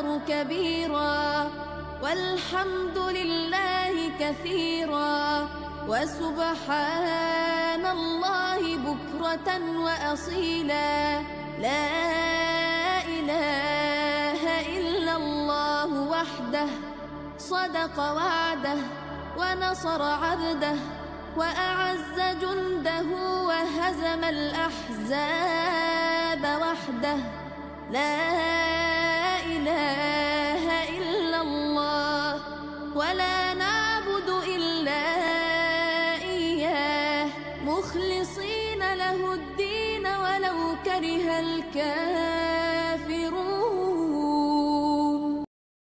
أكبر كبيرا والحمد لله كثيرا وسبحان الله بكرة وأصيلا. لا إله إلا الله وحده صدق وعده ونصر عبده وأعز جنده وهزم الأحزاب وحده. لا إله إلا الله ولا نعبد إلا إياه مخلصين له الدين ولو كره الكافرون.